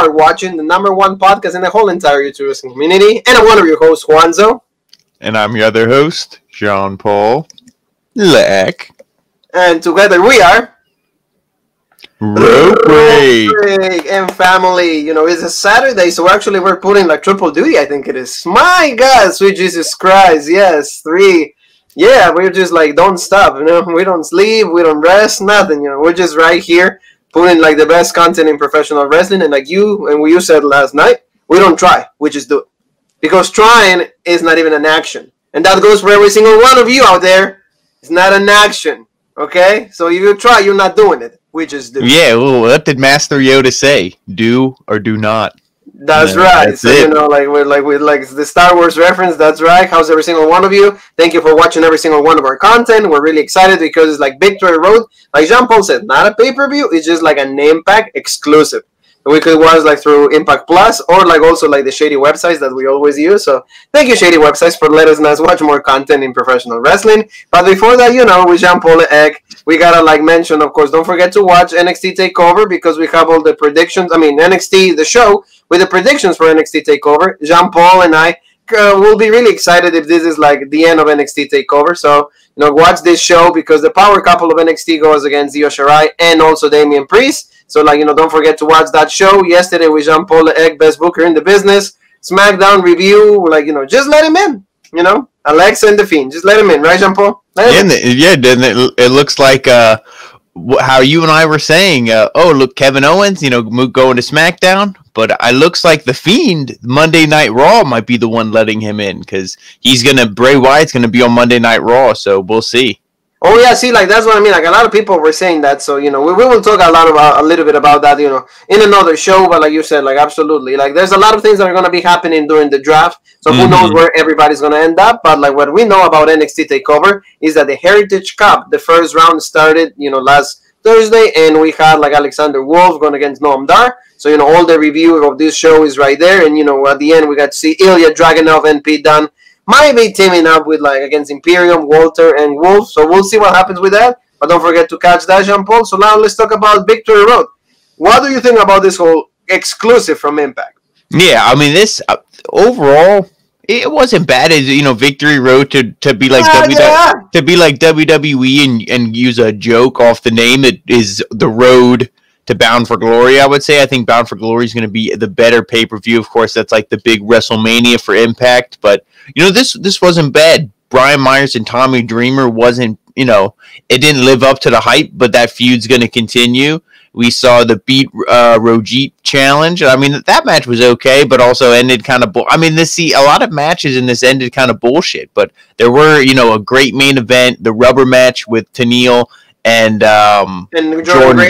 are watching the #1 podcast in the whole entire YouTube wrestling community. And I'm one of your hosts, Juanzo. And I'm your other host, Jean-Paul Leck. And together we are... Rope Break and family. You know, it's a Saturday, so we're putting like triple duty, I think it is. My God, sweet Jesus Christ. Yes, 3. Yeah, we're just like, don't stop, you know. We don't sleep, we don't rest, nothing, you know. We're just right here putting like the best content in professional wrestling. And like you said last night, we don't try, we just do it. Because trying is not even an action. And that goes for every single one of you out there. It's not an action, okay? So if you try, you're not doing it. We just do. Yeah, well, what did Master Yoda say? Do or do not. That's right. That's so it. You know, like the Star Wars reference. That's right. How's every single one of you? Thank you for watching every single one of our content. We're really excited because it's like Victory Road. Like Jean-Paul said, not a pay-per-view. It's just like an Impact exclusive. We could watch like through Impact Plus or like also like the shady websites that we always use. So thank you, shady websites, for letting us watch more content in professional wrestling. But before that, you know, with Jean-Paul Egg, we gotta like mention, of course, don't forget to watch NXT Takeover because we have all the predictions. I mean, NXT, the show, with the predictions for NXT Takeover. Jean-Paul and I will be really excited if this is like the end of NXT Takeover. So, you know, watch this show because the power couple of NXT goes against Io Shirai and also Damian Priest. So, like, you know, don't forget to watch that show. Yesterday with Jean-Paul Egg, best booker in the business. Smackdown review. Like, you know, just let him in. You know, Alexa and The Fiend. Just let him in. Right, Jean-Paul? It looks like how you and I were saying, look, Kevin Owens, you know, going to SmackDown. But it looks like The Fiend, Monday Night Raw, might be the one letting him in. Because Bray Wyatt's going to be on Monday Night Raw. So we'll see. Oh yeah, see, like that's what I mean. Like a lot of people were saying that, so you know, we will talk a little bit about that, you know, in another show. But like you said, like absolutely, like there's a lot of things that are gonna be happening during the draft. So who knows where everybody's gonna end up? But like what we know about NXT Takeover is that the Heritage Cup, the first round started, you know, last Thursday, and we had like Alexander Wolf going against Noam Dar. So you know, all the review of this show is right there, and you know, at the end we got to see Ilya Dragunov and Pete Dunne. Might be teaming up with like against Imperium, Walter, and Wolf. So we'll see what happens with that. But don't forget to catch that, Jean-Paul. So now let's talk about Victory Road. What do you think about this whole exclusive from Impact? Yeah, I mean, this overall, it wasn't bad. As you know, Victory Road to be like to be like WWE and use a joke off the name. It is the road to Bound for Glory, I would say. I think Bound for Glory is going to be the better pay-per-view. Of course, that's like the big WrestleMania for Impact. But, you know, this wasn't bad. Brian Myers and Tommy Dreamer wasn't, you know, it didn't live up to the hype, but that feud's going to continue. We saw the Beat Rojit challenge. I mean, that match was okay, but also ended kind of... a lot of matches in this ended kind of bullshit. But there were, you know, a great main event, the rubber match with Tenille and Jordan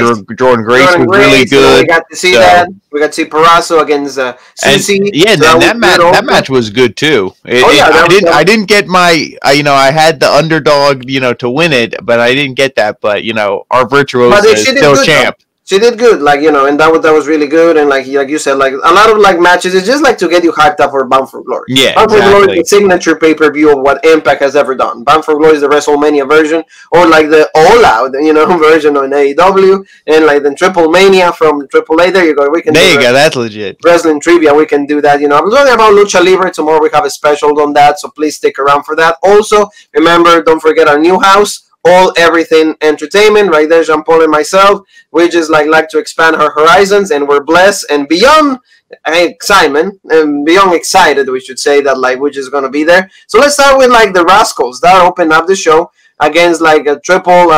Grace was really good. We got to see that. We got to see Parasso against Susie. That match was good too. I didn't get I had the underdog, you know, to win it, but I didn't get that. But you know, our virtuoso is still champ. She did good, like, you know, and that was really good. And like you said, like a lot of like matches, it's just like to get you hyped up for Bound for Glory. Yeah, Bound for Glory is the signature pay-per-view of what Impact has ever done. Bound for Glory is the WrestleMania version, or like the All Out, you know, version on AEW, and like the Triple Mania from AAA. There you go. That's legit. Wrestling trivia, we can do that. You know, I'm talking about Lucha Libre tomorrow. We have a special on that, so please stick around for that. Also, remember, don't forget our new house. All Everything Entertainment, right there, Jean-Paul and myself. We just like to expand our horizons, and we're blessed and beyond excitement and beyond excited, we should say, that like we're just gonna be there. So let's start with like the Rascals that opened up the show against like a triple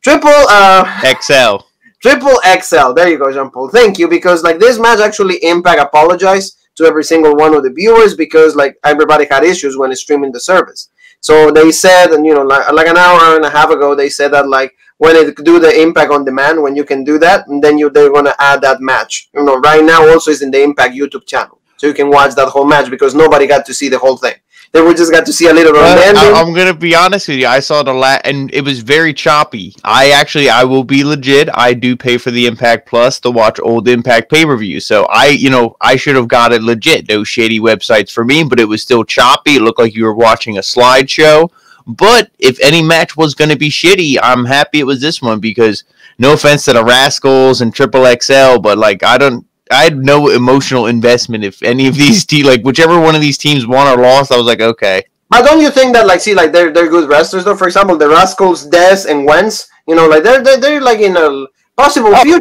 XL. Triple XL. There you go, Jean-Paul. Thank you, because like this match actually Impact apologized to every single one of the viewers because like everybody had issues when streaming the service. So they said, and you know, like an hour and a half ago, they said that like when they do the Impact on Demand, when you can do that, and then they're gonna add that match. You know, right now also is in the Impact YouTube channel, so you can watch that whole match because nobody got to see the whole thing. Then we just got to see a little bit of the ending. I'm gonna be honest with you. I saw and it was very choppy. I will be legit. I do pay for the Impact Plus to watch old Impact pay-per-view. So I should have got it legit. Those shady websites for me, but it was still choppy. It looked like you were watching a slideshow. But if any match was going to be shitty, I'm happy it was this one because no offense to the Rascals and Triple XL, but like I don't had no emotional investment if any of these teams, like whichever one of these teams won or lost. I was like, okay. But don't you think that, like, see, like they're good wrestlers though? For example, the Rascals, Des and Wentz, you know, like they're like in a possible future.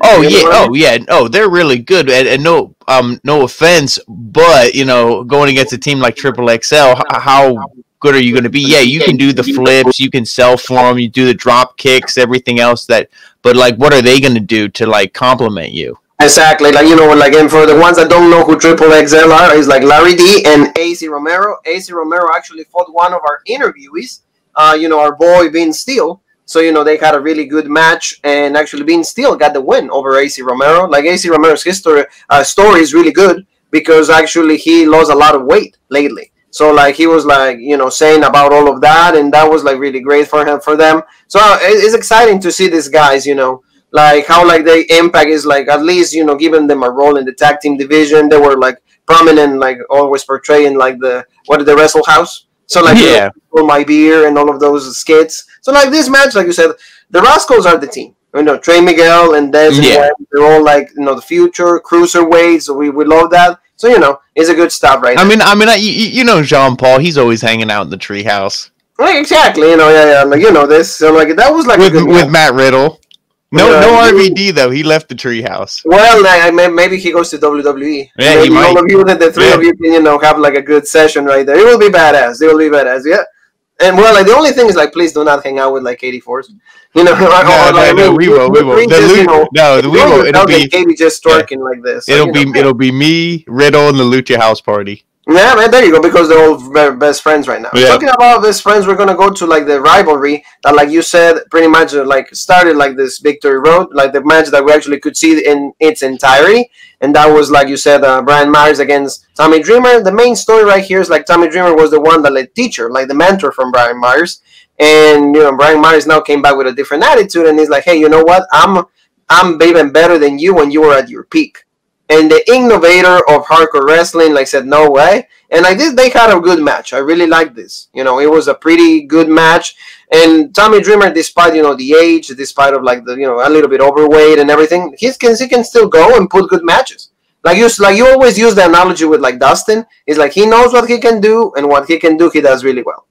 They're really good. And no offense, but you know, going against a team like Triple XL, how good are you going to be? Yeah, you can do the flips, you can sell for them, you do the drop kicks, everything else but like, what are they going to do to like compliment you? Exactly, like, you know, like, and for the ones that don't know who Triple XL are, is like Larry D and AC Romero. AC Romero actually fought one of our interviewees, you know, our boy Bean Steele. So, you know, they had a really good match, and actually Bean Steele got the win over AC Romero. Like, AC Romero's story is really good because actually he lost a lot of weight lately. So, like, he was, like, you know, saying about all of that, and that was, like, really great for them. So, it's exciting to see these guys, you know, like, how, like, their impact is, like, at least, you know, giving them a role in the tag team division. They were, like, prominent, like, always portraying, like, the Wrestle House. So, like, yeah, For My Beer and all of those skits. So, like, this match, like you said, the Rascals are the team. You know, Trey Miguel and Des and Wentz, they're all, like, you know, the future cruiserweights. So we love that. So, you know, it's a good stuff right now. I mean, you know, Jean Paul, he's always hanging out in the treehouse. Right, exactly. You know, yeah, like, you know this. So, like, that was, like, with Matt Riddle. No RVD though. He left the treehouse. Well, maybe he goes to WWE. Yeah, he might. All of you, the three of you, can, you know, have like a good session right there. It will be badass. Yeah. And well, like, the only thing is, like, please do not hang out with like Katie Force. You know, we will. We won't. It'll be Katie just twerking like this. So, it'll be me, Riddle, and the Lucha House Party. Yeah, man, there you go, because they're all best friends right now. Yeah. Talking about best friends, we're going to go to, like, the rivalry that, like you said, pretty much, like, started, like, this victory road, like, the match that we actually could see in its entirety, and that was, like you said, Brian Myers against Tommy Dreamer. The main story right here is, like, Tommy Dreamer was the one that, like, teacher, like, the mentor from Brian Myers, and, you know, Brian Myers now came back with a different attitude, and he's like, hey, you know what, I'm even better than you when you were at your peak. And the innovator of hardcore wrestling, like, said, no way. And like this, they had a good match. I really liked this. You know, it was a pretty good match. And Tommy Dreamer, despite, you know, the age, despite of, like, the, you know, a little bit overweight and everything, he can still go and put good matches. Like you always use the analogy with, like, Dustin. It's like he knows what he can do, and what he can do, he does really well.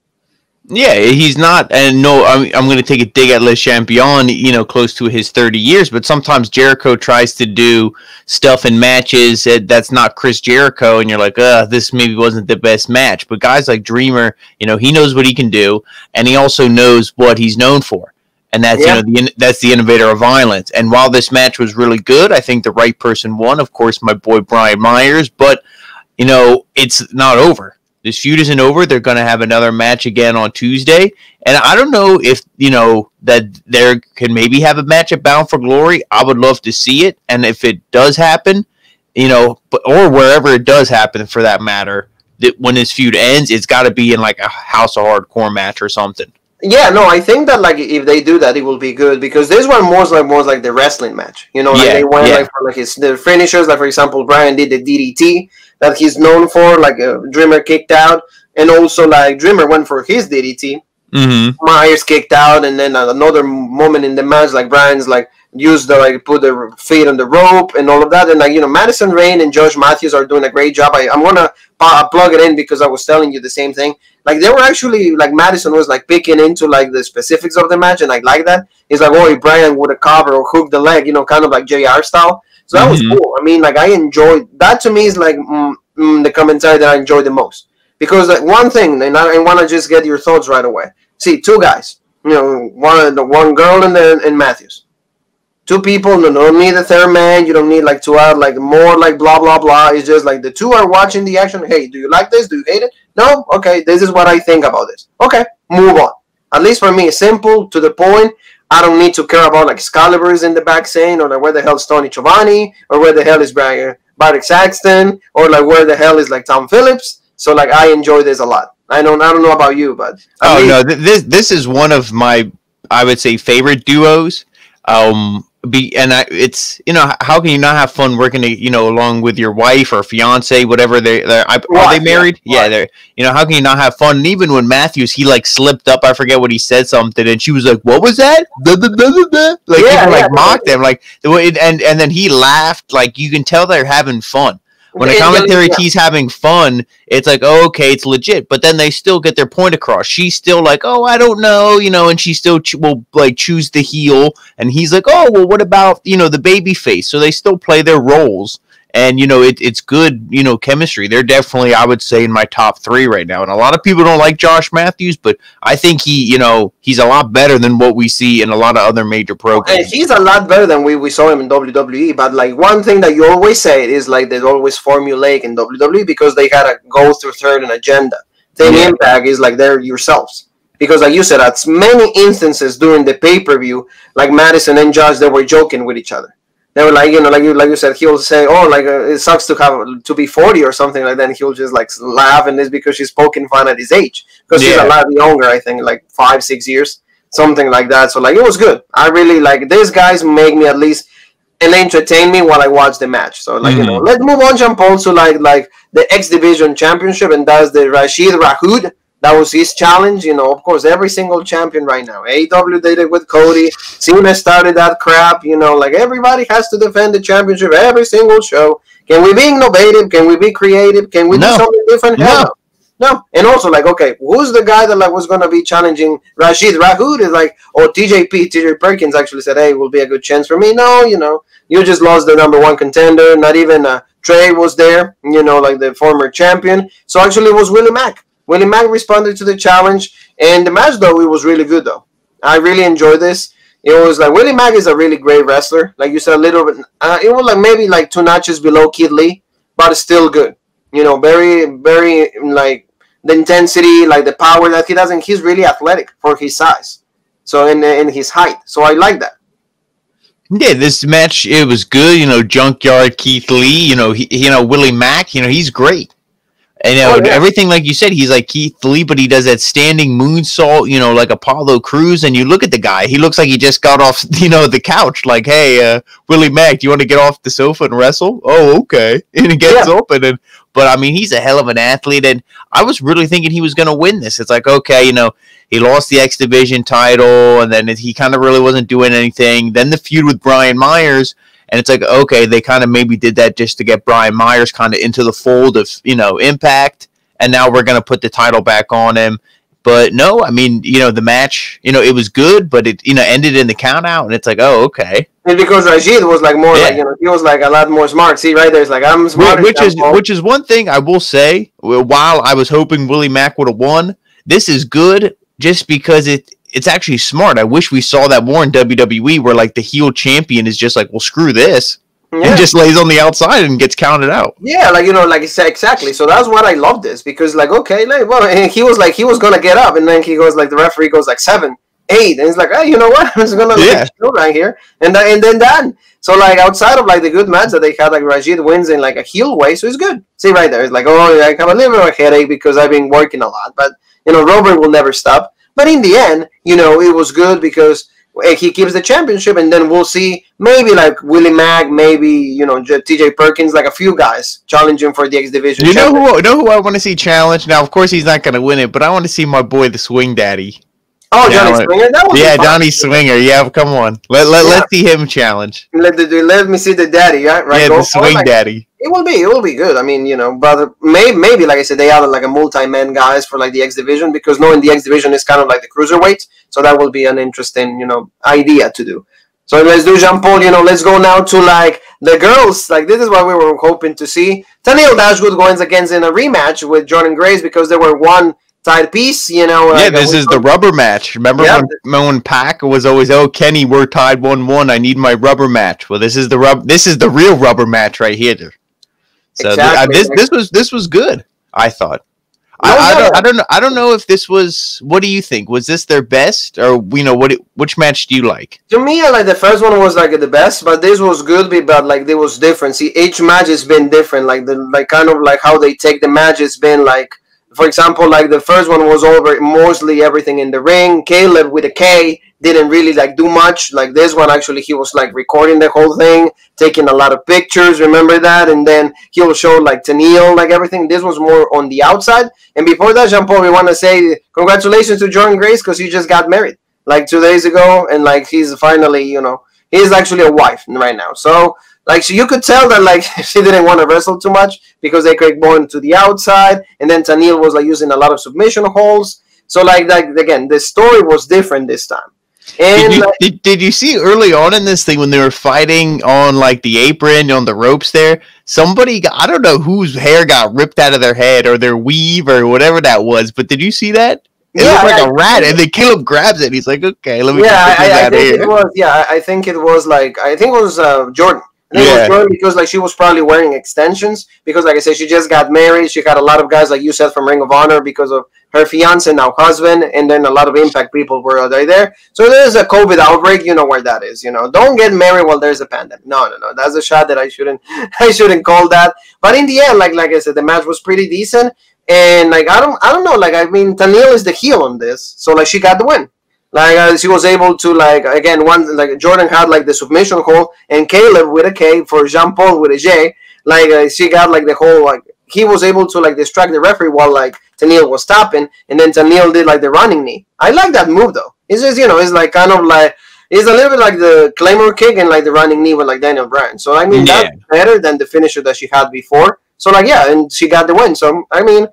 Yeah, he's not, and no, I'm going to take a dig at Le Champion, you know, close to his 30 years, but sometimes Jericho tries to do stuff in matches that's not Chris Jericho, and you're like, this maybe wasn't the best match. But guys like Dreamer, you know, he knows what he can do, and he also knows what he's known for, and that's, you know, that's the innovator of violence. And while this match was really good, I think the right person won, of course, my boy Brian Myers, but, you know, it's not over. This feud isn't over. They're going to have another match again on Tuesday. And I don't know if, you know, that there can maybe have a match at Bound for Glory. I would love to see it. And if it does happen, you know, or wherever it does happen for that matter, that when this feud ends, it's got to be in like a House of Hardcore match or something. Yeah, no, I think that, like, if they do that, it will be good, because this one more like the wrestling match. You know, like they went like for like the finishers. Like, for example, Brian did the DDT that he's known for. Like, Dreamer kicked out, and also, like, Dreamer went for his DDT. Mm-hmm. Myers kicked out, and then another moment in the match, like, Brian's like used the, like, put the feet on the rope and all of that. And, like, you know, Madison Rayne and Josh Matthews are doing a great job. I'm gonna plug it in because I was telling you the same thing. Like, they were actually, like, Madison was, like, picking into, like, the specifics of the match, and I like that. He's like, oh, if Brian would have covered or hooked the leg, you know, kind of like JR style. So that was cool. I mean, like, I enjoyed that. To me is like the commentary that I enjoyed the most, because, like, one thing, and I want to just get your thoughts right away. See, two guys, you know, one girl and Matthews. Two people, no, don't need a third man. You don't need, like, to add, like, more, like, blah, blah, blah. It's just, like, the two are watching the action. Hey, do you like this? Do you hate it? No? Okay, this is what I think about this. Okay, move on. At least for me, it's simple, to the point. I don't need to care about, like, Excalibur is in the back saying, or, like, where the hell is Tony Giovanni, or where the hell is Barrett Saxton, or, like, where the hell is, like, Tom Phillips. So, like, I enjoy this a lot. I don't know about you, but... no, this is one of my, I would say, favorite duos. it's how can you not have fun working along with your wife or fiance, whatever are they married? Yeah, they're how can you not have fun? And even when Matthews, he like slipped up, I forget what he said something, and she was like, "What was that?" Blah, blah, blah, blah, blah. Like people mocked him, like the way, and then he laughed, like you can tell they're having fun. When a commentary team's having fun, it's like, oh, okay, it's legit. But then they still get their point across. She's still like, oh, I don't know, and she still will like choose the heel. And he's like, oh, well, what about the baby face? So they still play their roles. And it's good chemistry. They're definitely, I would say, in my top 3 right now. And a lot of people don't like Josh Matthews, but I think he's a lot better than what we see in a lot of other major programs. And he's a lot better than we saw him in WWE. But like one thing that you always say is like there's always formulaic in WWE because they gotta go through certain agenda. Then Impact is like they're yourselves. Because like you said, at many instances during the pay-per-view, like Madison and Josh, they were joking with each other. They were like, like you said, he'll say, oh, like it sucks to be 40 or something like that. And he'll just like laugh, and it's because she's poking fun at his age because she's a lot younger, I think, like 5-6 years, something like that. So like it was good. I really like these guys make me at least and entertain me while I watch the match. So like let's move on, Jean Paul, to like the X Division Championship, and that's the Rashid Rahoud. That was his challenge, of course, every single champion right now. AEW did it with Cody. Cena started that crap, like everybody has to defend the championship every single show. Can we be innovative? Can we be creative? Can we do something different? No. And also, like, okay, who's the guy that like was going to be challenging Rashid Rahoud? Is like, TJ Perkins actually said, hey, it will be a good chance for me. No, you just lost the number 1 contender. Not even Trey was there, like the former champion. So actually it was Willie Mack. Willie Mack responded to the challenge, and the match, though, it was really good, though. I really enjoyed this. It was like Willie Mack is a really great wrestler. Like you said, a little bit. It was like maybe like 2 notches below Kid Lee, but it's still good. Very, very like the intensity, like the power that he does, and he's really athletic for his size. So in his height, so I like that. Yeah, this match it was good. Junkyard Keith Lee. Willie Mack. He's great. And everything like you said, he's like Keith Lee, but he does that standing moonsault, like Apollo Crews. And you look at the guy; he looks like he just got off, the couch. Like, hey, Willie Mack, do you want to get off the sofa and wrestle? Oh, okay. And he gets open, but I mean, he's a hell of an athlete, and I was really thinking he was going to win this. It's like, okay, he lost the X Division title, and then he kind of really wasn't doing anything. Then the feud with Brian Myers. And it's like, okay, they kind of maybe did that just to get Brian Myers kind of into the fold of, Impact. And now we're going to put the title back on him. But no, I mean, the match, it was good, but it, ended in the count out. And it's like, oh, okay. And because Rashid was like more like, he was like a lot more smart. See, right there, it's like, I'm smart. Which is one thing I will say, while I was hoping Willie Mack would have won, this is good just because it's actually smart. I wish we saw that more in WWE where like the heel champion is just like, well, screw this. And just lays on the outside and gets counted out. Yeah, like, like you said, exactly. So that's what I love this because like, okay, like, well, and he was going to get up and then he goes like, the referee goes like 7, 8. And he's like, hey, you know what? I'm just going to show right here. And then done. So like outside of like the good match that they had, like Rashid wins in like a heel way. So it's good. See right there. It's like, oh, I have a little bit of a headache because I've been working a lot. But, Robert will never stop. But in the end, it was good because he keeps the championship, and then we'll see maybe like Willie Mack, maybe TJ Perkins, like a few guys challenging for the X Division. You know who I want to see challenge? Now, of course, he's not going to win it, but I want to see my boy, the Swing Daddy. Oh, Johnny Swinger? That was Johnny Swinger. Yeah, come on. Let's see him challenge. Let me see the daddy, right? Yeah, the Swing Daddy. It will be good. I mean, but maybe like I said, they added like a multi-man guys for like the X Division because knowing the X Division is kind of like the cruiserweight, so that will be an interesting, idea to do. So let's do Jean Paul. Let's go now to like the girls. Like this is what we were hoping to see. Tennille Dashwood going against in a rematch with Jordan Grace because they were one tied piece, this is the rubber match. Remember when Pac was always, oh, Kenny, we're tied 1-1. I need my rubber match. Well, this is the real rubber match right here. So exactly. This was good. I thought. I don't know if this was. What do you think? Was this their best, or which match do you like? To me, like the first one was like the best, but this was good. But like it was different. See, each match has been different. Like kind of like how they take the match has been like. For example, like the first one was over mostly everything in the ring. Caleb with a K didn't really like do much. Like this one, actually, he was like recording the whole thing, taking a lot of pictures. Remember that? And then he'll show like Tenille, like everything. This was more on the outside. And before that, Jean Paul, we want to say congratulations to Jordan Grace because he just got married like 2 days ago, and like he's finally, he's actually a wife right now. So like you could tell that like she didn't want to wrestle too much because they kept going to the outside, and then Tenille was like using a lot of submission holds. So like again, the story was different this time. And did you see early on in this thing when they were fighting on like the apron on the ropes there? Somebody I don't know whose hair got ripped out of their head or their weave or whatever that was, but did you see that? It looked like a rat, and then Caleb grabs it. And he's like, "Okay, let me." I think it was. Yeah, I think it was Jordan. I think it was Jordan because like she was probably wearing extensions because like I said, she just got married. She had a lot of guys like you said from Ring of Honor because of her fiance, now husband, and then a lot of Impact people were there. So there's a COVID outbreak. You know where that is. Don't get married while there's a pandemic. No. That's a shot that I shouldn't call that. But in the end, like I said, the match was pretty decent. And like I don't know. Like I mean, Tenille is the heel on this, so like she got the win. Like she was able to like again Jordan had like the submission hold, and Caleb with a K for Jean Paul with a J. Like she got like the whole like he was able to like distract the referee while like Tenille was stopping, and then Tenille did like the running knee. I like that move though. It's just it's like kind of like it's a little bit like the Claymore kick and like the running knee with like Daniel Bryan. So I mean that's better than the finisher that she had before. So like and she got the win. So I mean,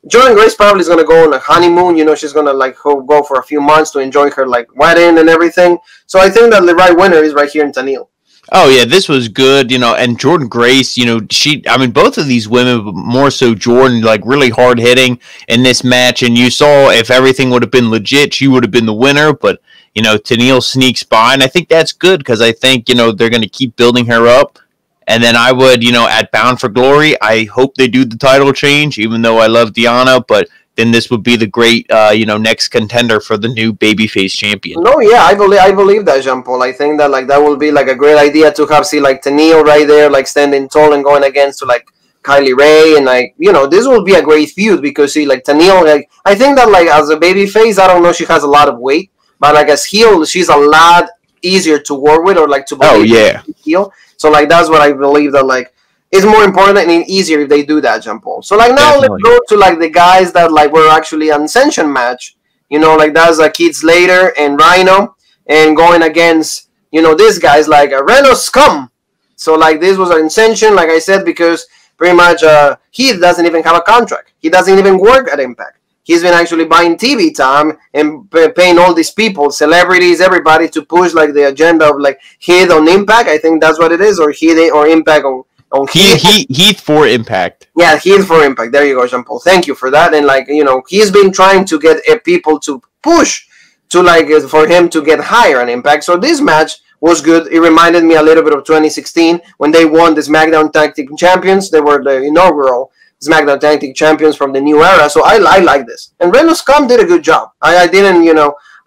Jordan Grace probably is gonna go on a honeymoon. She's gonna like go for a few months to enjoy her like wedding and everything. So I think that the right winner is right here in Tenille. Oh yeah, this was good, and Jordan Grace, both of these women, but more so Jordan, like really hard hitting in this match, and you saw if everything would have been legit, she would have been the winner, but Tenille sneaks by, and I think that's good because I think they're going to keep building her up. And then I would, at Bound for Glory, I hope they do the title change, even though I love Deonna, but then this would be the great, next contender for the new babyface champion. No, yeah, I believe that, Jean Paul. I think that, like, that will be, like, a great idea to have, like, Tenille right there, like, standing tall and going against, like, Lee Rae, and, like, this will be a great feud because, see, like, Tenille, like, I think that, like, as a babyface, I don't know, she has a lot of weight, but, like, as heel, she's a lot easier to work with or, like, to heel. So, like, that's what I believe that, like, it's more important and easier if they do that, Jean Paul. So, like, now let's go to, like, the guys that, like, were actually an Ascension match. Like, that's Keith Slater and Rhino. And going against, these guys, like, Reno Scum. So, like, this was an Ascension, like I said, because pretty much Heath doesn't even have a contract. He doesn't even work at Impact. He's been actually buying TV time and paying all these people, celebrities, everybody to push like the agenda of like Heath on Impact. I think that's what it is, or Heath or Impact on Heath. Heath for Impact. Yeah, Heath for Impact. There you go, Jean Paul. Thank you for that. And like he's been trying to get people to push to like for him to get higher on Impact. So this match was good. It reminded me a little bit of 2016 when they won the SmackDown Tag Team Champions. They were the inaugural SmackDown Tag Team Champions from the new era, so I like this. And Reno Scum did a good job. I didn't,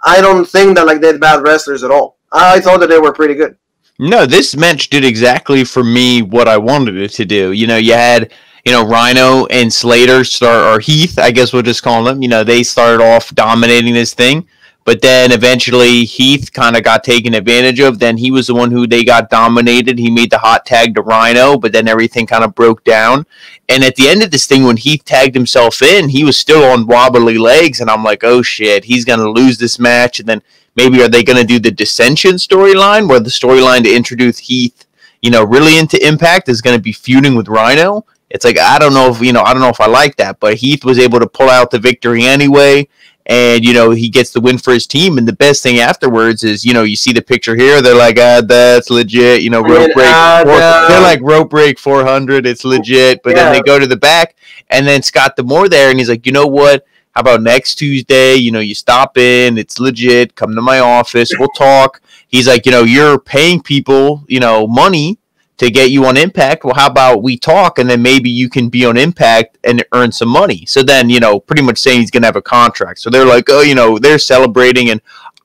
I don't think that like they're bad wrestlers at all. I thought that they were pretty good. No, this match did exactly for me what I wanted it to do. You had, Rhino and Slater or Heath, I guess we'll just call them. They started off dominating this thing. But then eventually Heath kind of got taken advantage of. Then he was the one who they got dominated. He made the hot tag to Rhino, but then everything kind of broke down. And at the end of this thing, when Heath tagged himself in, he was still on wobbly legs. And I'm like, oh shit, he's going to lose this match. And then maybe are they going to do the dissension storyline where the storyline to introduce Heath, really into Impact is going to be feuding with Rhino? It's like, I don't know if I like that, but Heath was able to pull out the victory anyway. And, he gets the win for his team. And the best thing afterwards is, you see the picture here. They're like, that's legit. Rope break. They're like, rope break 400. It's legit. But then they go to the back. And then Scott D'Amore there. And he's like, you know what? How about next Tuesday? You stop in. It's legit. Come to my office. We'll talk. He's like, you're paying people, money to get you on Impact. Well, how about we talk and then maybe you can be on Impact and earn some money. So then, pretty much saying he's going to have a contract. So they're like, oh, they're celebrating. And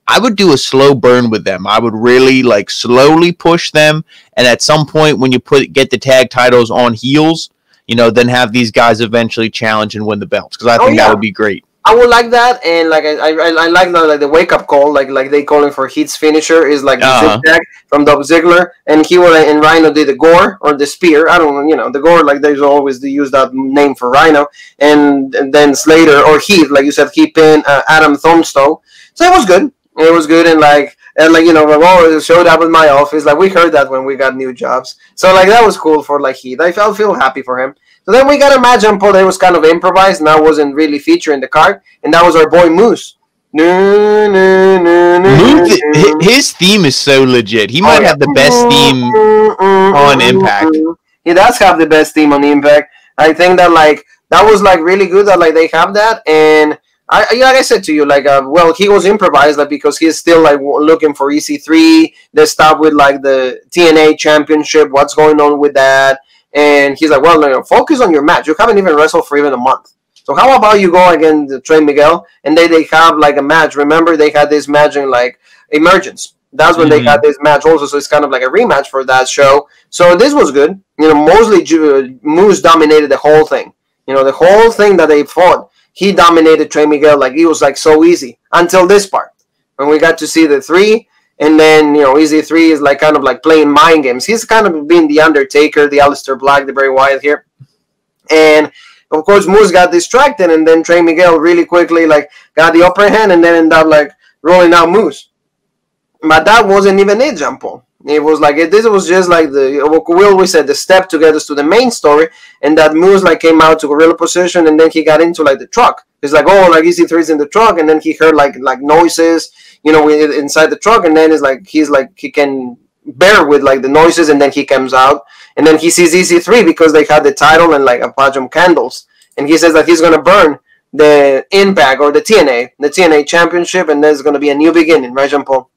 I would do a slow burn with them. I would really like slowly push them. And at some point when you get the tag titles on heels, then have these guys eventually challenge and win the belts. Because I think that would be great. I would like that, and like I like the wake up call, like they call him for Heat's finisher is like the zigzag from Dolph Ziggler, and he would and Rhino did the gore or the spear. I don't know, the gore, like there's always they use that name for Rhino, and then Slater or Heath, like you said, he pinned Adam Thornstowe. So it was good. It was good, and it showed up in my office. Like we heard that when we got new jobs, so like that was cool for like Heath. I feel happy for him. So then we got a match on Paul that was kind of improvised, and that wasn't really featured in the card, and that was our boy Moose. His theme is so legit. He might have the best theme on Impact. He does have the best theme on Impact. I think that that was really good that they have that, and like I said to you, he was improvised because he's still looking for EC3. They start with the TNA Championship. What's going on with that? And he's like, well, focus on your match. You haven't even wrestled for even a month. So how about you go against Trey Miguel, and they have a match. Remember, they had this match in Emergence. That's when they had this match also. So it's kind of like a rematch for that show. So this was good. Mostly Moose dominated the whole thing. The whole thing that they fought, he dominated Trey Miguel. He was so easy until this part when we got to see the three. And then, EZ3 is kind of playing mind games. He's kind of being the Undertaker, the Aleister Black, the Bray Wyatt here. And, of course, Moose got distracted, and then Trey Miguel really quickly, got the upper hand and then ended up, rolling out Moose. But that wasn't even it, Jean Paul. It was this was just we always said, the step to get us to the main story, and that Moose came out to gorilla position, and then he got into the truck. It's EC3's in the truck, and then he heard noises, inside the truck, and then he can bear with the noises, and then he comes out, and then he sees EC3 because they had the title and a bunch of candles, and he says that he's gonna burn the Impact or the TNA Championship, and there's gonna be a new beginning, right, Jean Paul?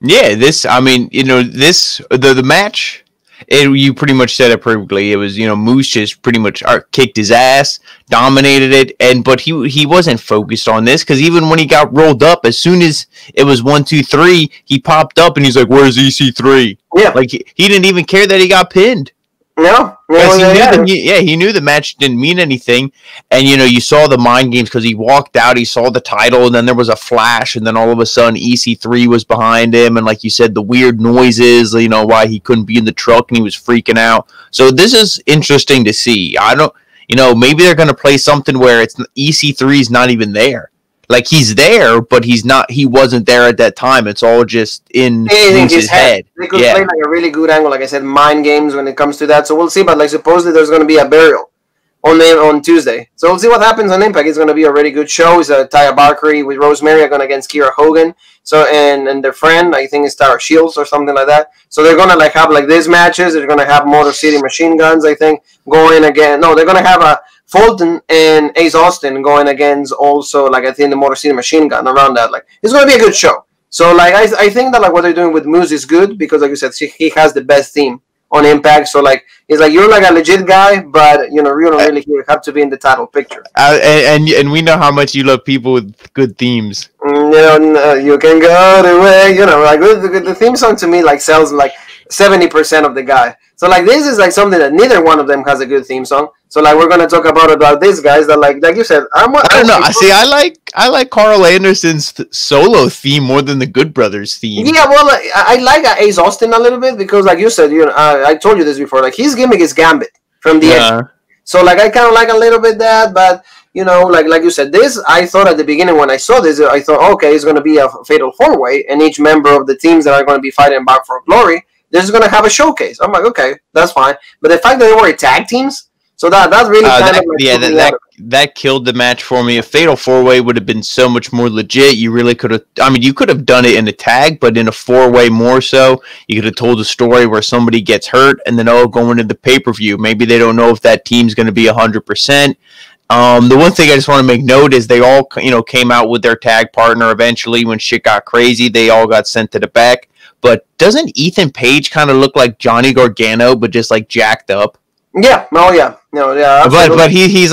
Yeah, the match. You pretty much said it perfectly. It was, Moose just pretty much kicked his ass, dominated it, but he wasn't focused on this because even when he got rolled up, as soon as it was 1, 2, 3, he popped up and he's like, "Where's EC3?" Yeah, he didn't even care that he got pinned. No, he knew the match didn't mean anything, and you saw the mind games because he walked out, he saw the title, and then there was a flash, and then all of a sudden EC3 was behind him, and like you said, the weird noises, why he couldn't be in the truck, and he was freaking out. So this is interesting to see. I don't, maybe they're gonna play something where it's EC3 is not even there. He's there, but he wasn't there at that time. It's all just in his head. They could play a really good angle, like I said, mind games when it comes to that. So we'll see. But supposedly there's going to be a burial on Tuesday. So we'll see what happens on Impact. It's going to be a really good show. It's Taya Valkyrie with Rosemary are going against Kiera Hogan. So and their friend, I think it's Tara Shields or something like that. So they're going to have these matches. They're going to have Motor City Machine Guns, I think, going again. No, they're going to have a Fulton and Ace Austin going against also I think the Motor City Machine Gun around that. It's going to be a good show. So I think that what they're doing with Moose is good because like you said, he has the best theme on Impact. So it's you're a legit guy, but you don't really have to be in the title picture. And we know how much you love people with good themes. You can go the way the theme song to me sells 70% of the guy. So this is something that neither one of them has a good theme song. So we're gonna talk about these guys that like you said. I don't know. See, I like Carl Anderson's solo theme more than the Good Brothers theme. Yeah, well, I like Ace Austin a little bit because like you said, I told you this before. His gimmick is Gambit from the end. So I kind of like a little bit that, but like you said, this I thought at the beginning when I saw this, I thought okay, it's gonna be a fatal 4-way, and each member of the teams that are gonna be fighting back for glory. They're just gonna have a showcase. I'm like, okay, that's fine. But the fact that they were tag teams, so that's really that killed the match for me. A fatal 4-way would have been so much more legit. You really could have. I mean, you could have done it in a tag, but in a 4-way more so. You could have told a story where somebody gets hurt, and then going into the pay-per-view. Maybe they don't know if that team's going to be 100%. The one thing I just want to make note is they all came out with their tag partner eventually when shit got crazy. They all got sent to the back. But doesn't Ethan Page kind of look like Johnny Gargano, but just jacked up? Yeah. Oh yeah. No. Yeah. But he's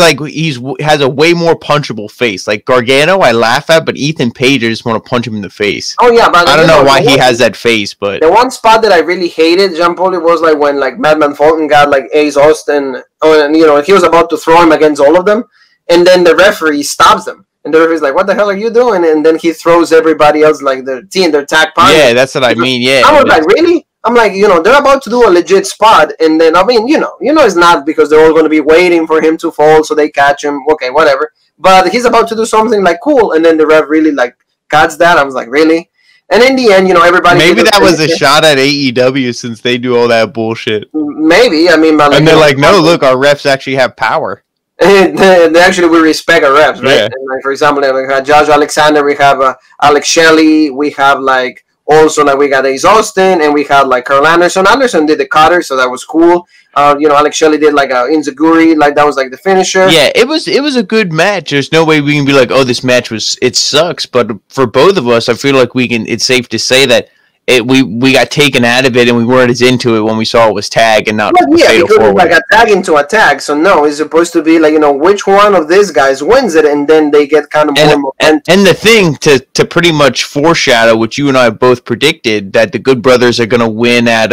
has a way more punchable face. Like Gargano, I laugh at, but Ethan Page, I just want to punch him in the face. Oh yeah, but I don't know why he has that face, but the one spot that I really hated, Jean Paul, was when Madman Fulton got Ace Austin, and he was about to throw him against all of them, and then the referee stops them. And the referee's like, what the hell are you doing? And then he throws everybody else, like their tag partner. Yeah, that's what I mean. Yeah. I was like, really? I'm like, they're about to do a legit spot. And then, I mean, it's not because they're all going to be waiting for him to fall so they catch him. Okay, whatever. But he's about to do something like cool. And then the ref really like cuts that. I was like, really? And in the end, everybody. Maybe that was a shot at AEW since they do all that bullshit. Maybe. I mean, and they're like, no, look, our refs actually have power. And actually, we respect our refs, right? Yeah. And like, for example, we have Josh Alexander, we have Alex Shelley, we have like also like we got Ace Austin, and we had like Carl Anderson. Anderson did the cutter, so that was cool. Alex Shelley did like a Inzaguri, like that was like the finisher. Yeah, it was a good match. There's no way we can be like, oh, this match it sucks. But for both of us, I feel like it's safe to say that we got taken out of it and we weren't as into it when we saw it was tag and not fatal because it's like a tag into a tag. So no, it's supposed to be like which one of these guys wins it, and then they get kind of more momentum. And the thing to pretty much foreshadow what you and I both predicted, that the Good Brothers are going to win at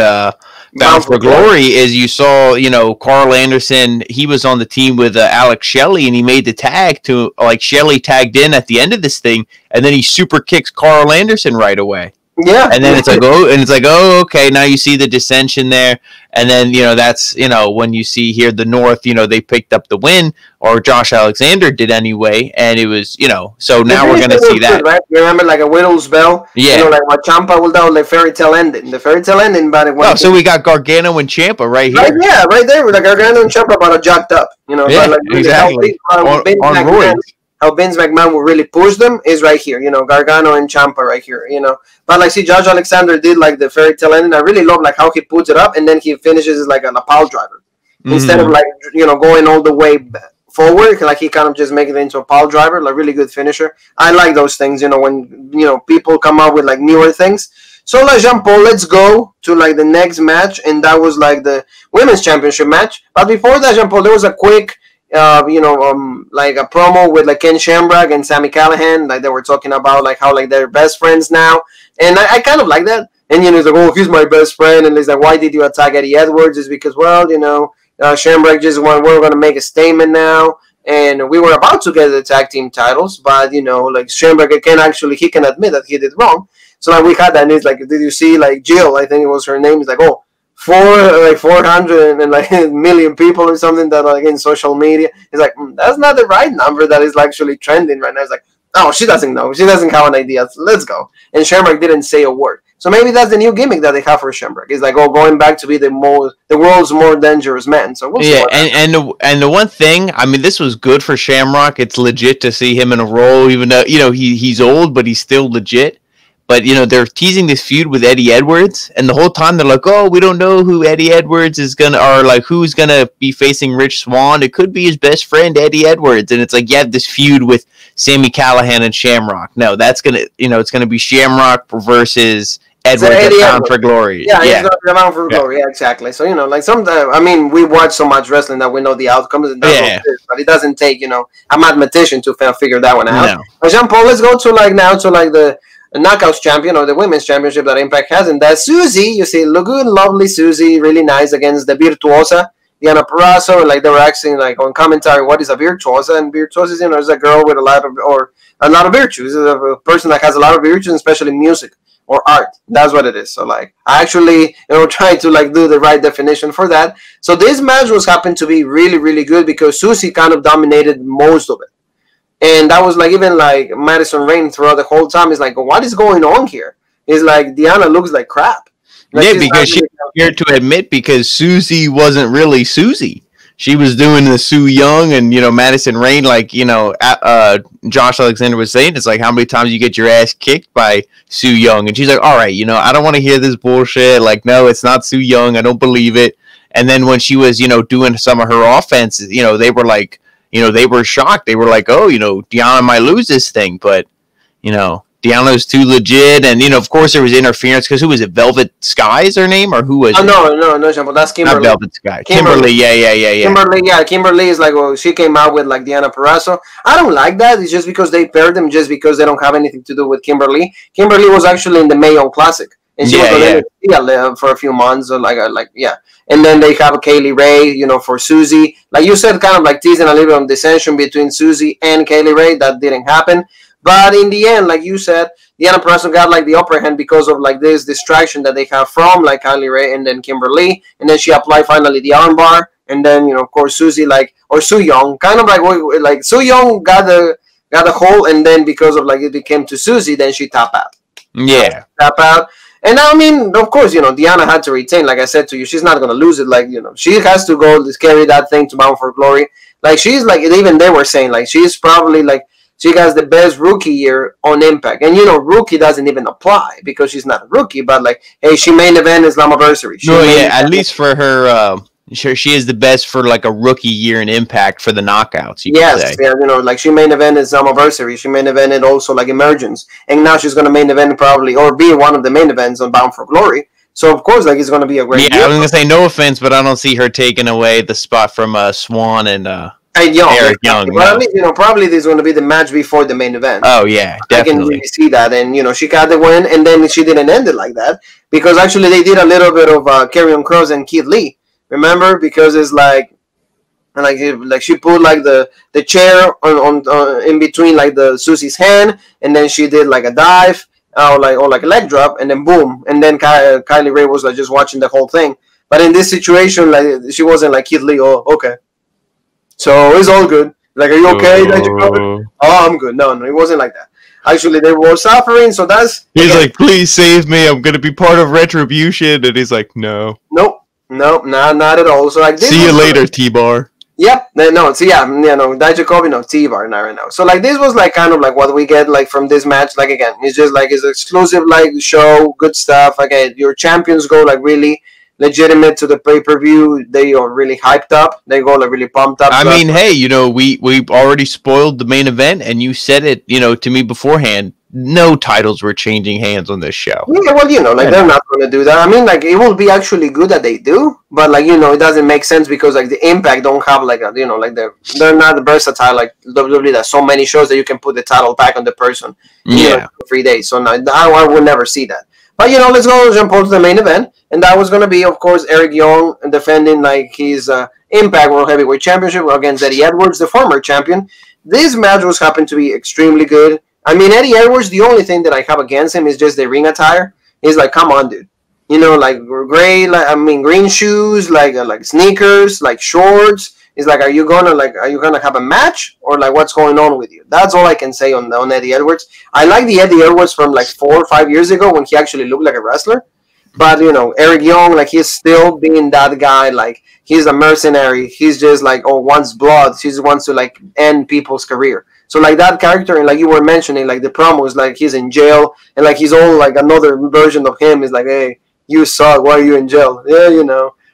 Bound for Glory, is you saw Carl Anderson. He was on the team with Alex Shelley, and he made the tag to like Shelley tagged in at the end of this thing, and then he super kicks Carl Anderson right away. Yeah, and then it's like, okay, now you see the dissension there, and then that's when you see here the North, they picked up the win, or Josh Alexander did anyway, and it was so now we're gonna see that. Right? You remember like a Widow's Bell? Yeah, like what Ciampa will do, the fairy tale ending. The fairy tale ending, but so we got Gargano and Ciampa right here. Right there with like Gargano and Ciampa, but jacked up. Yeah, like, exactly. On roids. How Vince McMahon will really push them is right here, Gargano and Ciampa right here, But like, see, Josh Alexander did like the fairy tale ending. I really love like how he puts it up and then he finishes like on a pile driver instead of like going all the way forward. Like he kind of just making it into a pile driver, like really good finisher. I like those things, when people come up with like newer things. So like Jean Paul, let's go to like the next match, and that was like the women's championship match. But before that, Jean Paul, there was a quick. Like a promo with like Ken Shamrock and Sami Callihan, like they were talking about like how like they're best friends now, and I kind of like that. And he's like, oh, he's my best friend, and he's like, why did you attack Eddie Edwards? It's because Shamrock just we're going to make a statement now, and we were about to get the tag team titles, but like Shamrock he can admit that he did wrong. So like we had that, and it's like, did you see like Jill? I think it was her name. It's like, oh. 400 and like million people or something that like in social media. It's like that's not the right number that is actually trending right now. It's like, oh, she doesn't know. She doesn't have an idea. So let's go. And Shamrock didn't say a word. So maybe that's the new gimmick that they have for Shamrock. It's like, going back to be the world's more dangerous man. So we'll see. Yeah, and the one thing, I mean, this was good for Shamrock. It's legit to see him in a role, even though he's old, but he's still legit. But, they're teasing this feud with Eddie Edwards, and the whole time they're like, oh, we don't know who Eddie Edwards is going to, or like who's going to be facing Rich Swann. It could be his best friend, Eddie Edwards. And it's like, you have this feud with Sami Callihan and Shamrock. No, that's going to, it's going to be Shamrock versus Edwards at Bound for Glory. Yeah, it's going to be Bound for Glory. Yeah, exactly. So, like sometimes, I mean, we watch so much wrestling that we know the outcomes, and that's what it is, but it doesn't take, a mathematician to figure that one out. No. But Jean Paul, let's go to like now to like the Knockouts champion or the women's championship that Impact has, and that's Susie. You see, look good, lovely Susie, really nice against the Virtuosa, Deonna Purrazzo. Like they were asking, like on commentary, what is a Virtuosa? And Virtuosa is, is a girl with a lot of virtues. It's a person that has a lot of virtues, especially music or art. That's what it is. So like, I actually, trying to like do the right definition for that. So this match was happened to be really, really good because Susie kind of dominated most of it. And that was like, even like Madison Rayne throughout the whole time is like, what is going on here? It's like Deonna looks like crap. Like, yeah, because she's scared to admit because Susie wasn't really Susie. She was doing the Sue Young and, Madison Rayne, like, Josh Alexander was saying, it's like how many times you get your ass kicked by Sue Young. And she's like, all right, I don't want to hear this bullshit. Like, no, it's not Sue Young. I don't believe it. And then when she was, doing some of her offenses, they were like, they were shocked. They were like, oh, Deonna might lose this thing. But, Deonna's too legit. And, of course, there was interference because who was it? Velvet Sky is her name? Or who was it? No, Jean-Paul. That's Kimberly. Not Velvet Sky. Kimberly, yeah. Kimberly is like, well, she came out with like Deonna Purrazzo. I don't like that. It's just because they paired them just because they don't have anything to do with Kimberly. Kimberly was actually in the Mayo Classic. and she was on NXT for a few months, or and then they have Lee Rae, for Susie. Like you said, kind of like teasing a little bit of dissension between Susie and Lee Rae. That didn't happen. But in the end, like you said, Deonna Purrazzo got like the upper hand because of like this distraction that they have from like Lee Rae and then Kimberly, and then she applied finally the armbar, and then of course Susie or Su Young, kind of like Su Young got the hole, and then because of like it became to Susie, then she tap out. Yeah, tap out. And I mean, of course, Deonna had to retain. Like I said to you, she's not gonna lose it. Like she has to go carry that thing to Bound for Glory. Like she's like, even they were saying like she's probably like. She has the best rookie year on Impact. And, rookie doesn't even apply because she's not a rookie. But, like, hey, she main event Slammiversary. At least for her, sure, she is the best for, like, a rookie year in Impact for the knockouts, you could say. Yeah, like, she main event Slammiversary. She main evented also, like, Emergence. And now she's going to main event probably, or be one of the main events on Bound for Glory. So, of course, like, it's going to be a great year. I was going to say, no offense, but I don't see her taking away the spot from Swan and... Eric Young. But at least, probably this is going to be the match before the main event. Oh, yeah, definitely. I can really see that. And, she got the win, and then she didn't end it like that. Because actually they did a little bit of Karrion Kross and Keith Lee. Remember? Because it's like she put like the chair on in between like the Susie's hand, and then she did like a dive or like a leg drop, and then boom. And then Lee Rae was like just watching the whole thing. But in this situation, like she wasn't like Keith Lee, oh, okay. So it's all good. Like, are you okay? Oh, I'm good. No, it wasn't like that. Actually, they were suffering, so that's... He's like, please save me. I'm going to be part of Retribution. And he's like, no. Nope, not at all. So like, see you later, T-Bar. Yep. No, so Dijakovic, no, T-Bar, not right now. So like, this was like kind of like what we get like from this match. Like, again, it's just like it's exclusive like show, good stuff. Again, your champions go like really... legitimate to the pay-per-view. They are really hyped up. They go like really pumped up. I mean, hey, we already spoiled the main event, and you said it, to me beforehand. No titles were changing hands on this show. Yeah, well, they're not going to do that. I mean, like, it will be actually good that they do, but like, it doesn't make sense because like the Impact don't have like a, like they're not versatile like WWE. There's so many shows that you can put the title back on the person. In 3 days. So no, I would never see that. But, let's go jump on to the main event. And that was going to be, of course, Eric Young defending like his Impact World Heavyweight Championship against Eddie Edwards, the former champion. This match was happened to be extremely good. I mean, Eddie Edwards, the only thing that I have against him is just the ring attire. He's like, come on, dude. Like green shoes, like sneakers, like shorts. It's like, are you gonna have a match or like what's going on with you? That's all I can say on Eddie Edwards. I like the Eddie Edwards from like 4 or 5 years ago when he actually looked like a wrestler. But, Eric Young, like, he's still being that guy. Like, he's a mercenary. He's just, like, wants blood. He just wants to, like, end people's career. So, like, that character, and, like, you were mentioning, like, the promo is, like, he's in jail. And, like, he's all, like, another version of him is, like, hey, you suck. Why are you in jail? Yeah,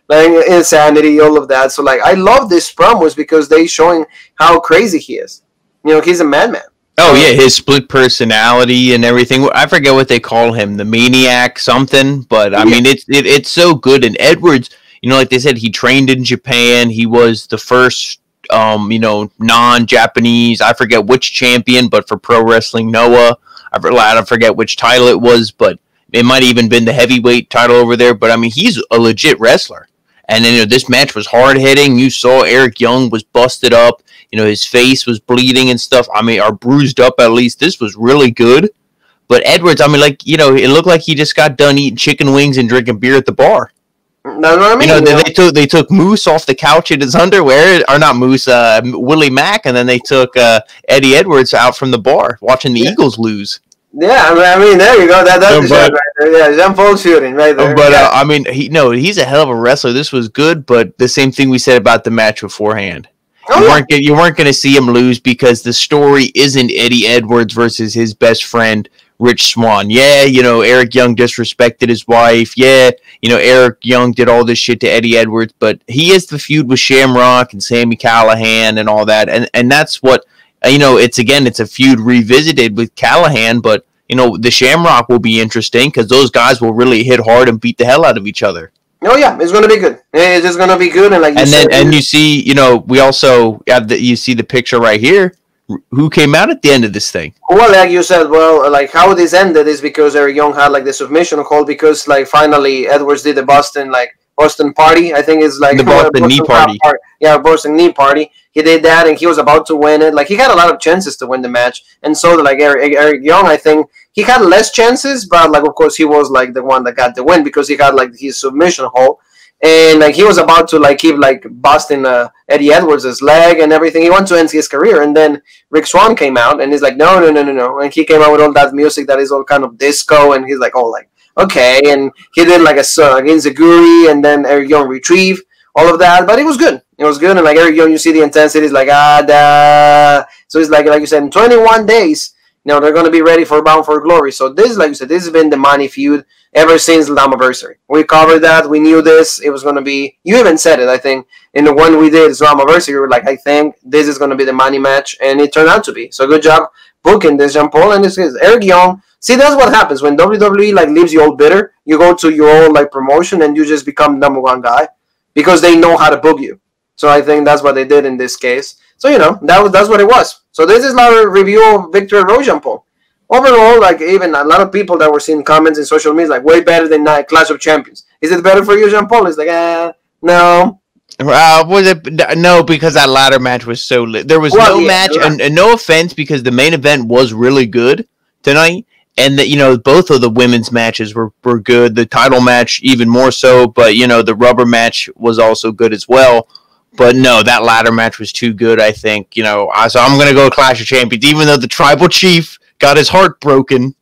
like, insanity, all of that. So, like, I love these promos because they showing how crazy he is. He's a madman. Oh, yeah, his split personality and everything. I forget what they call him, the maniac something. But, I mean, it's so good. And Edwards, like they said, he trained in Japan. He was the first, non-Japanese, I forget which champion, but for Pro Wrestling Noah. I forget which title it was, but it might have even been the heavyweight title over there. But, I mean, he's a legit wrestler. And then, this match was hard-hitting. You saw Eric Young was busted up. His face was bleeding and stuff. I mean, or bruised up at least. This was really good. But Edwards, I mean, like, it looked like he just got done eating chicken wings and drinking beer at the bar. That's what I mean. They took Moose off the couch in his underwear, or not Moose, Willie Mack, and then they took Eddie Edwards out from the bar watching the Eagles lose. Yeah, I mean, there you go. That's the shot right there. Yeah, Jean-Paul shooting right there. But I mean, he's a hell of a wrestler. This was good, but the same thing we said about the match beforehand. You weren't going to see him lose because the story isn't Eddie Edwards versus his best friend Rich Swann. Yeah, Eric Young disrespected his wife. Yeah, Eric Young did all this shit to Eddie Edwards, but he is the feud with Shamrock and Sami Callihan and all that, and that's what it's a feud revisited with Callihan, but the Shamrock will be interesting because those guys will really hit hard and beat the hell out of each other. Oh yeah, it's gonna be good. It's just gonna be good, and like you said, you see, we also have you see the picture right here. who came out at the end of this thing? Well, like you said, like how this ended is because Eric Young had like the submission hold because like finally Edwards did the Boston party. I think it's like the Boston knee party. Yeah, Boston knee party. He did that, and he was about to win it. Like he had a lot of chances to win the match, and so like Eric Young, I think he had less chances, but like of course he was like the one that got the win because he had like his submission hold. And like he was about to like keep like busting Eddie Edwards' leg and everything. He wanted to end his career, and then Rick Swann came out and he's like, no, and he came out with all that music that is all kind of disco, and he's like, oh, like okay, and he did like a Enziguri, and then Eric Young retrieve all of that, but it was good. It was good, and like Eric Young, you see the intensity is like so it's like you said, in 21 days. They're going to be ready for Bound for Glory. So this, like you said, this has been the money feud ever since Slammiversary. We covered that. We knew this. It was going to be... You even said it, I think, in the one we did, Slammiversary. You were like, I think this is going to be the money match. And it turned out to be. So good job booking this, Jean-Paul. And this is Eric Young. See, that's what happens. When WWE like leaves you all bitter, you go to your own like promotion and you just become number one guy because they know how to book you. So I think that's what they did in this case. So, that's what it was. So this is our review of Victory Road, Jean-Paul. Overall, like even a lot of people that were seeing comments in social media, like way better than Clash of Champions. Is it better for you, Jean-Paul? It's like, no. Was it? No, because that ladder match was so lit. There was no match, and no offense, because the main event was really good tonight. And that both of the women's matches were good. The title match even more so, but the rubber match was also good as well. But no, that ladder match was too good, I think. So I'm going to go Clash of Champions. Even though the Tribal Chief got his heart broken,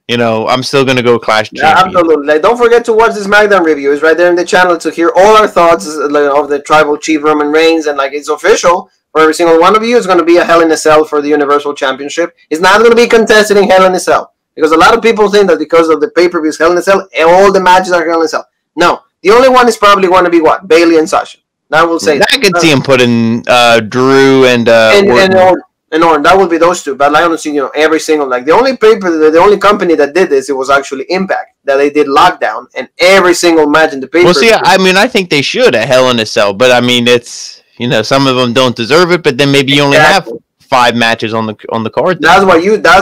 I'm still going to go Clash of Champions. Absolutely. Like, don't forget to watch the SmackDown review. It's right there in the channel to hear all our thoughts of the Tribal Chief Roman Reigns. And it's official for every single one of you. It's going to be a Hell in a Cell for the Universal Championship. It's not going to be contested in Hell in a Cell. Because a lot of people think that because of the pay-per-views Hell in a Cell, all the matches are Hell in a Cell. No. The only one is probably going to be what? Bayley and Sasha. I will say I could see him putting Drew and Orton. That would be those two. But I don't see every single the only company that did this, it was actually Impact, that they did Lockdown, and every single match in the paper. Well, see, I think they should at Hell in a Cell, but I mean it's some of them don't deserve it, but then maybe you only have 5 matches on the card. That's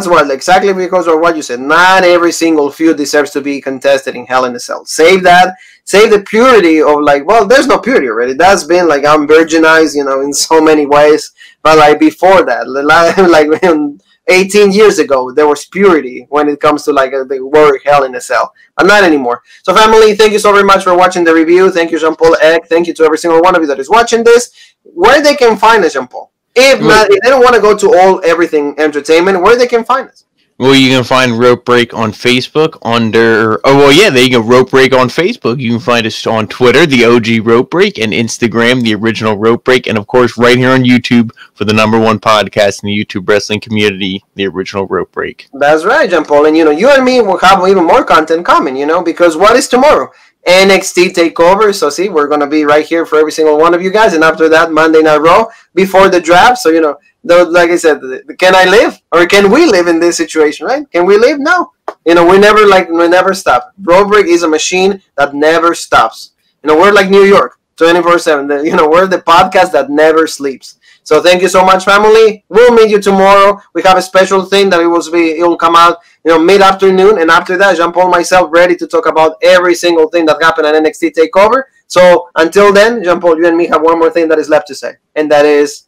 what exactly because of what you said. Not every single feud deserves to be contested in Hell in a Cell. Save the purity of there's no purity already. That's been I'm virginized, in so many ways. But before that, 18 years ago, there was purity when it comes to the word Hell in a Cell. But not anymore. So family, thank you so very much for watching the review. Thank you, Jean-Paul Egg. Thank you to every single one of you that is watching this. Where they can find us, Jean-Paul? If they don't want to go to everything entertainment, where they can find us? Well, you can find Rope Break on Facebook there you go, Rope Break on Facebook. You can find us on Twitter, the OG Rope Break, and Instagram, the original Rope Break, and of course right here on YouTube for the #1 podcast in the YouTube wrestling community, the original Rope Break. That's right, Jean-Paul. And you and me will have even more content coming, because what is tomorrow? NXT Takeover. So see, we're going to be right here for every single one of you guys. And after that, Monday Night Raw before the draft. So, like I said, can I live or can we live in this situation, right? Can we live? No. We never stop. Road Break is a machine that never stops. We're like New York, 24/7. We're the podcast that never sleeps. So thank you so much, family. We'll meet you tomorrow. We have a special thing that it will come out, mid-afternoon. And after that, Jean-Paul and myself ready to talk about every single thing that happened at NXT Takeover. So until then, Jean-Paul, you and me have one more thing that is left to say. And that is...